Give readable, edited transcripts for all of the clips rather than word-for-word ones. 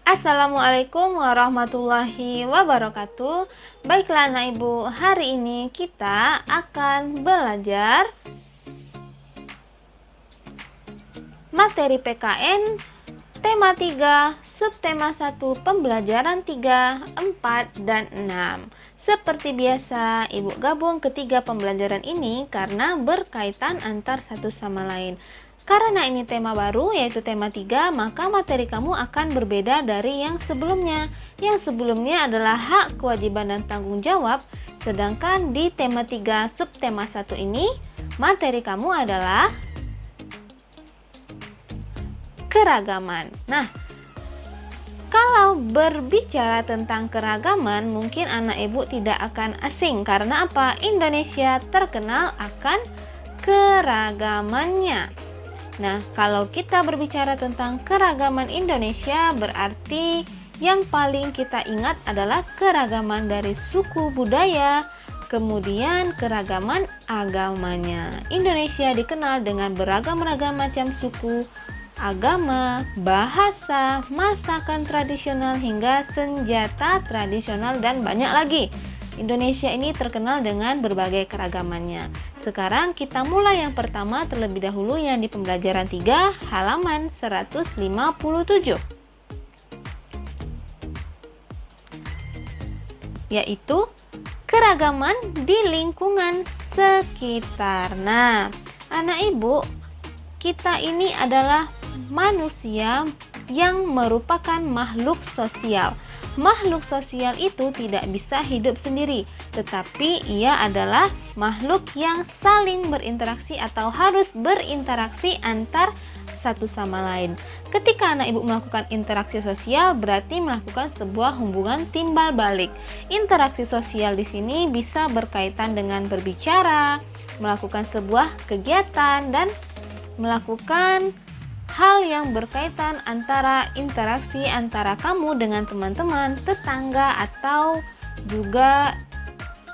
Assalamualaikum warahmatullahi wabarakatuh. Baiklah anak ibu, hari ini kita akan belajar materi PKN tema 3, subtema 1, pembelajaran 3, 4, dan 6. Seperti biasa, ibu gabung ketiga pembelajaran ini karena berkaitan antar satu sama lain. Karena ini tema baru, yaitu tema 3, maka materi kamu akan berbeda dari yang sebelumnya. Yang sebelumnya adalah hak, kewajiban, dan tanggung jawab, sedangkan di tema 3, subtema 1 ini, materi kamu adalah keragaman. Nah, kalau berbicara tentang keragaman, mungkin anak ibu tidak akan asing. Karena apa? Indonesia terkenal akan keragamannya. Nah, kalau kita berbicara tentang keragaman Indonesia, berarti yang paling kita ingat adalah keragaman dari suku budaya, kemudian keragaman agamanya. Indonesia dikenal dengan beragam-ragam macam suku, agama, bahasa, masakan tradisional, hingga senjata tradisional, dan banyak lagi. Indonesia ini terkenal dengan berbagai keragamannya. Sekarang kita mulai yang pertama terlebih dahulu yang di pembelajaran 3 halaman 157. Yaitu keragaman di lingkungan sekitar. Nah, anak ibu, kita ini adalah manusia yang merupakan makhluk sosial. Makhluk sosial itu tidak bisa hidup sendiri, tetapi ia adalah makhluk yang saling berinteraksi atau harus berinteraksi antar satu sama lain. Ketika anak ibu melakukan interaksi sosial, berarti melakukan sebuah hubungan timbal balik. Interaksi sosial di sini bisa berkaitan dengan berbicara, melakukan sebuah kegiatan, dan melakukan hal yang berkaitan antara interaksi antara kamu dengan teman-teman, tetangga, atau juga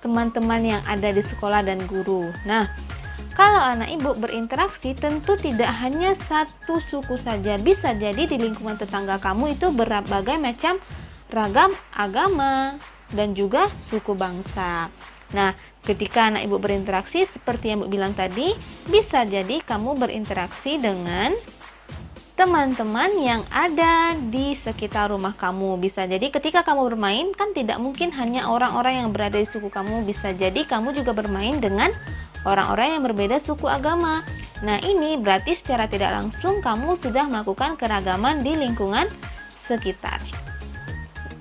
teman-teman yang ada di sekolah dan guru. Nah, kalau anak ibu berinteraksi tentu tidak hanya satu suku saja, bisa jadi di lingkungan tetangga kamu itu berbagai macam ragam agama dan juga suku bangsa. Nah, ketika anak ibu berinteraksi seperti yang ibu bilang tadi, bisa jadi kamu berinteraksi dengan teman-teman yang ada di sekitar rumah kamu. Bisa jadi ketika kamu bermain, kan tidak mungkin hanya orang-orang yang berada di suku kamu. Bisa jadi kamu juga bermain dengan orang-orang yang berbeda suku agama. Nah, ini berarti secara tidak langsung kamu sudah melakukan keragaman di lingkungan sekitar.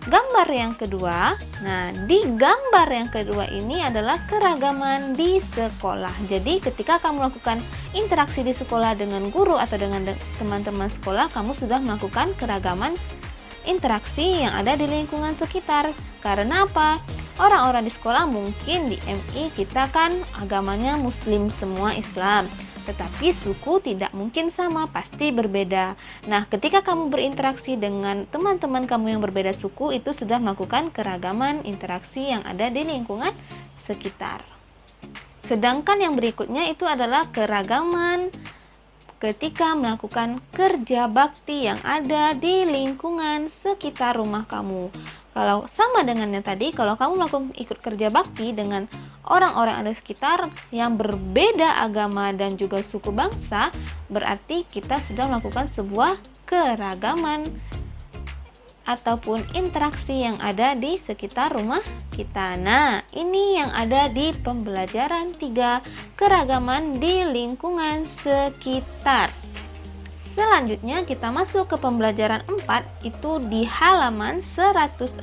Gambar yang kedua, nah di gambar yang kedua ini adalah keragaman di sekolah. Jadi ketika kamu melakukan interaksi di sekolah dengan guru atau dengan teman-teman sekolah, kamu sudah melakukan keragaman interaksi yang ada di lingkungan sekitar. Karena apa? Orang-orang di sekolah mungkin di MI kita kan agamanya muslim semua, Islam. Tetapi suku tidak mungkin sama, pasti berbeda. Nah, ketika kamu berinteraksi dengan teman-teman kamu yang berbeda suku, itu sudah melakukan keragaman interaksi yang ada di lingkungan sekitar. Sedangkan yang berikutnya itu adalah keragaman ketika melakukan kerja bakti yang ada di lingkungan sekitar rumah kamu. Kalau sama dengan yang tadi, kalau kamu melakukan ikut kerja bakti dengan orang-orang ada sekitar yang berbeda agama dan juga suku bangsa, berarti kita sudah melakukan sebuah keragaman ataupun interaksi yang ada di sekitar rumah kita. Nah, ini yang ada di pembelajaran 3, keragaman di lingkungan sekitar. Selanjutnya kita masuk ke pembelajaran 4, itu di halaman 162,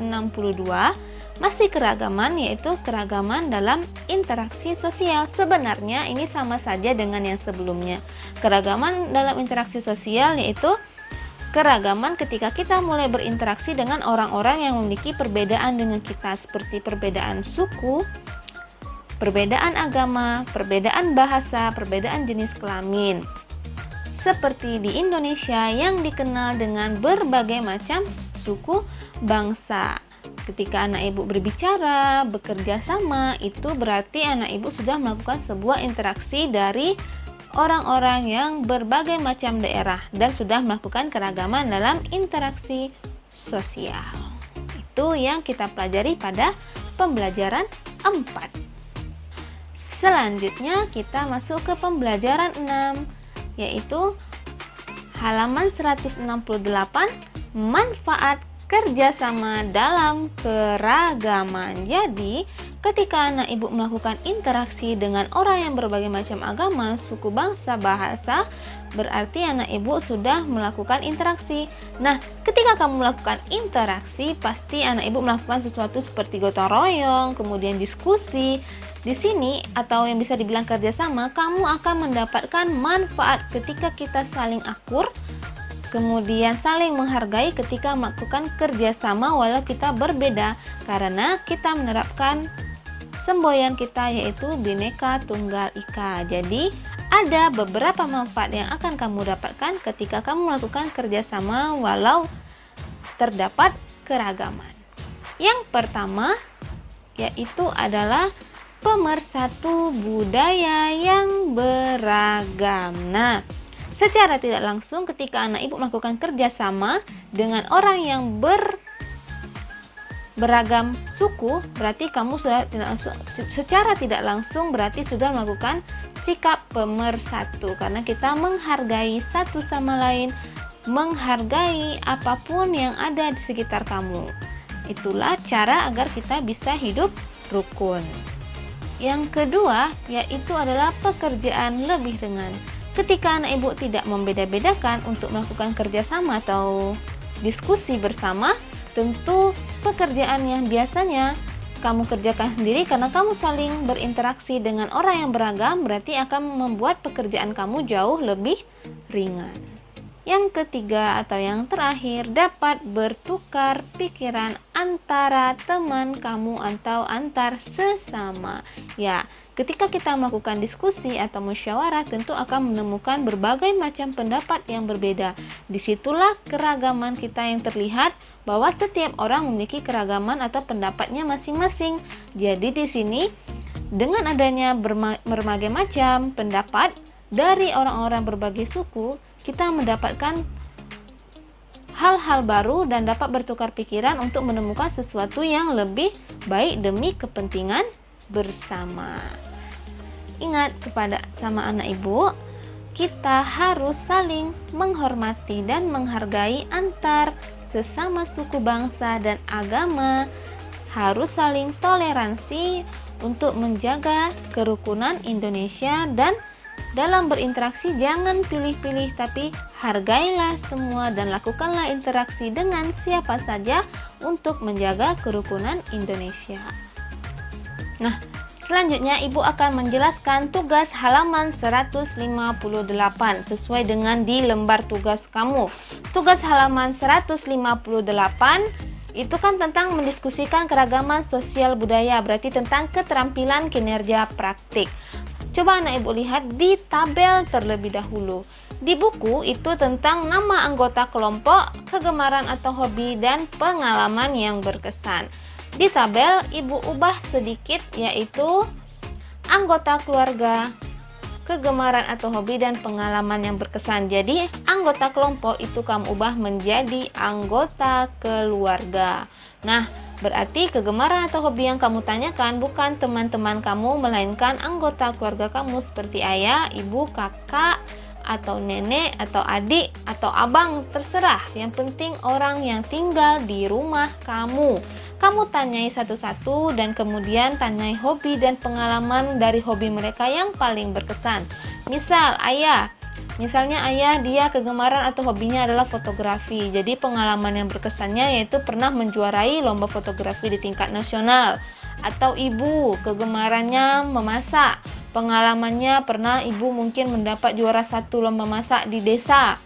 masih keragaman, yaitu keragaman dalam interaksi sosial. Sebenarnya ini sama saja dengan yang sebelumnya. Keragaman dalam interaksi sosial yaitu keragaman ketika kita mulai berinteraksi dengan orang-orang yang memiliki perbedaan dengan kita, seperti perbedaan suku, perbedaan agama, perbedaan bahasa, perbedaan jenis kelamin. Seperti di Indonesia yang dikenal dengan berbagai macam suku bangsa. Ketika anak ibu berbicara, bekerja sama, itu berarti anak ibu sudah melakukan sebuah interaksi dari orang-orang yang berbagai macam daerah dan sudah melakukan keragaman dalam interaksi sosial. Itu yang kita pelajari pada pembelajaran 4. Selanjutnya kita masuk ke pembelajaran 6, yaitu halaman 168, manfaat kerjasama dalam keragaman. Jadi, ketika anak ibu melakukan interaksi dengan orang yang berbagai macam agama, suku, bangsa, bahasa, berarti anak ibu sudah melakukan interaksi. Nah, ketika kamu melakukan interaksi, pasti anak ibu melakukan sesuatu seperti gotong royong, kemudian diskusi. Di sini, atau yang bisa dibilang kerjasama, kamu akan mendapatkan manfaat ketika kita saling akur, kemudian saling menghargai ketika melakukan kerjasama walau kita berbeda, karena kita menerapkan semboyan kita yaitu Bhinneka Tunggal Ika. Jadi ada beberapa manfaat yang akan kamu dapatkan ketika kamu melakukan kerjasama walau terdapat keragaman. Yang pertama yaitu adalah pemersatu budaya yang beragam. Nah, secara tidak langsung ketika anak ibu melakukan kerjasama dengan orang yang beragam suku, berarti kamu sudah secara tidak langsung berarti sudah melakukan sikap pemersatu, karena kita menghargai satu sama lain, menghargai apapun yang ada di sekitar kamu. Itulah cara agar kita bisa hidup rukun. Yang kedua yaitu adalah pekerjaan lebih ringan. Ketika anak ibu tidak membeda-bedakan untuk melakukan kerjasama atau diskusi bersama, tentu pekerjaan yang biasanya kamu kerjakan sendiri karena kamu saling berinteraksi dengan orang yang beragam, berarti akan membuat pekerjaan kamu jauh lebih ringan. Yang ketiga atau yang terakhir, dapat bertukar pikiran antara teman kamu atau antar sesama. Ya, ketika kita melakukan diskusi atau musyawarah, tentu akan menemukan berbagai macam pendapat yang berbeda. Disitulah keragaman kita yang terlihat, bahwa setiap orang memiliki keragaman atau pendapatnya masing-masing. Jadi di sini dengan adanya berbagai macam pendapat dari orang-orang berbagai suku, kita mendapatkan hal-hal baru dan dapat bertukar pikiran untuk menemukan sesuatu yang lebih baik demi kepentingan bersama. Ingat kepada sama anak ibu, kita harus saling menghormati dan menghargai antar sesama suku, bangsa, dan agama. Harus saling toleransi untuk menjaga kerukunan Indonesia, dan dalam berinteraksi jangan pilih-pilih, tapi hargailah semua dan lakukanlah interaksi dengan siapa saja untuk menjaga kerukunan Indonesia. Nah, selanjutnya ibu akan menjelaskan tugas halaman 158 sesuai dengan di lembar tugas kamu. Tugas halaman 158 itu kan tentang mendiskusikan keragaman sosial budaya, berarti tentang keterampilan kinerja praktik. Coba anak ibu lihat di tabel terlebih dahulu. Di buku itu tentang nama anggota kelompok, kegemaran atau hobi, dan pengalaman yang berkesan. Di tabel ibu ubah sedikit, yaitu anggota keluarga, kegemaran atau hobi, dan pengalaman yang berkesan. Jadi anggota kelompok itu kamu ubah menjadi anggota keluarga. Nah, berarti kegemaran atau hobi yang kamu tanyakan bukan teman-teman kamu, melainkan anggota keluarga kamu seperti ayah, ibu, kakak, atau nenek, atau adik, atau abang, terserah. Yang penting orang yang tinggal di rumah kamu. Kamu tanyai satu-satu dan kemudian tanyai hobi dan pengalaman dari hobi mereka yang paling berkesan. Misalnya ayah dia kegemaran atau hobinya adalah fotografi. Jadi pengalaman yang berkesannya yaitu pernah menjuarai lomba fotografi di tingkat nasional. Atau ibu kegemarannya memasak. Pengalamannya pernah ibu mungkin mendapat juara 1 lomba masak di desa,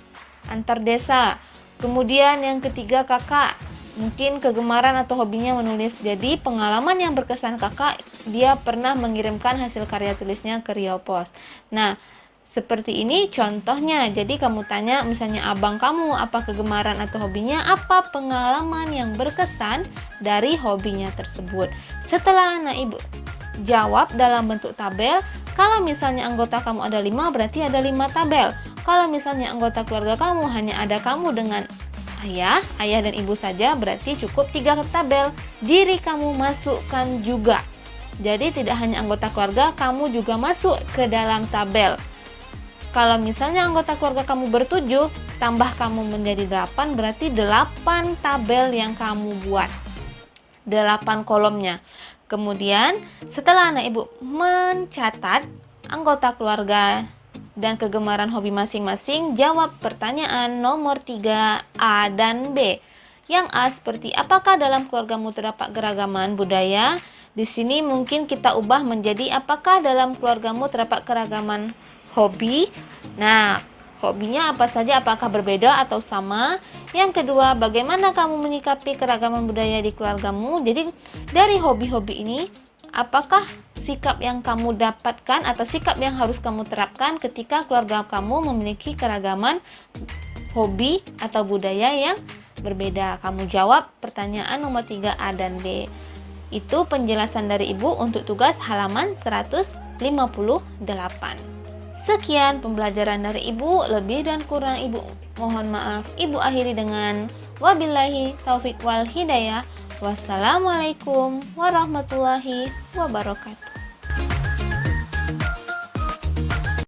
antar desa. Kemudian yang ketiga kakak, mungkin kegemaran atau hobinya menulis. Jadi pengalaman yang berkesan kakak, dia pernah mengirimkan hasil karya tulisnya ke Riau Pos. Nah, seperti ini contohnya. Jadi kamu tanya misalnya abang kamu apa kegemaran atau hobinya, apa pengalaman yang berkesan dari hobinya tersebut. Setelah anak ibu jawab dalam bentuk tabel, kalau misalnya anggota kamu ada 5, berarti ada 5 tabel. Kalau misalnya anggota keluarga kamu hanya ada kamu dengan ayah dan ibu saja berarti cukup 3 tabel. Diri kamu masukkan juga. Jadi tidak hanya anggota keluarga, kamu juga masuk ke dalam tabel. Kalau misalnya anggota keluarga kamu bertujuh, tambah kamu menjadi 8, berarti 8 tabel yang kamu buat. 8 kolomnya. Kemudian setelah anak ibu mencatat anggota keluarga dan kegemaran hobi masing-masing, jawab pertanyaan nomor 3 A dan B. Yang A seperti, apakah dalam keluargamu terdapat keragaman budaya? Di sini mungkin kita ubah menjadi, apakah dalam keluargamu terdapat keragaman hobi? Nah, hobinya apa saja, apakah berbeda atau sama? Yang kedua, bagaimana kamu menyikapi keragaman budaya di keluargamu? Jadi dari hobi-hobi ini, apakah sikap yang kamu dapatkan atau sikap yang harus kamu terapkan ketika keluarga kamu memiliki keragaman hobi atau budaya yang berbeda? Kamu jawab pertanyaan nomor 3A dan B. Itu penjelasan dari Ibu untuk tugas halaman 158. Sekian pembelajaran dari Ibu, lebih dan kurang Ibu mohon maaf. Ibu akhiri dengan wabillahi taufik wal hidayah. Wassalamualaikum warahmatullahi wabarakatuh.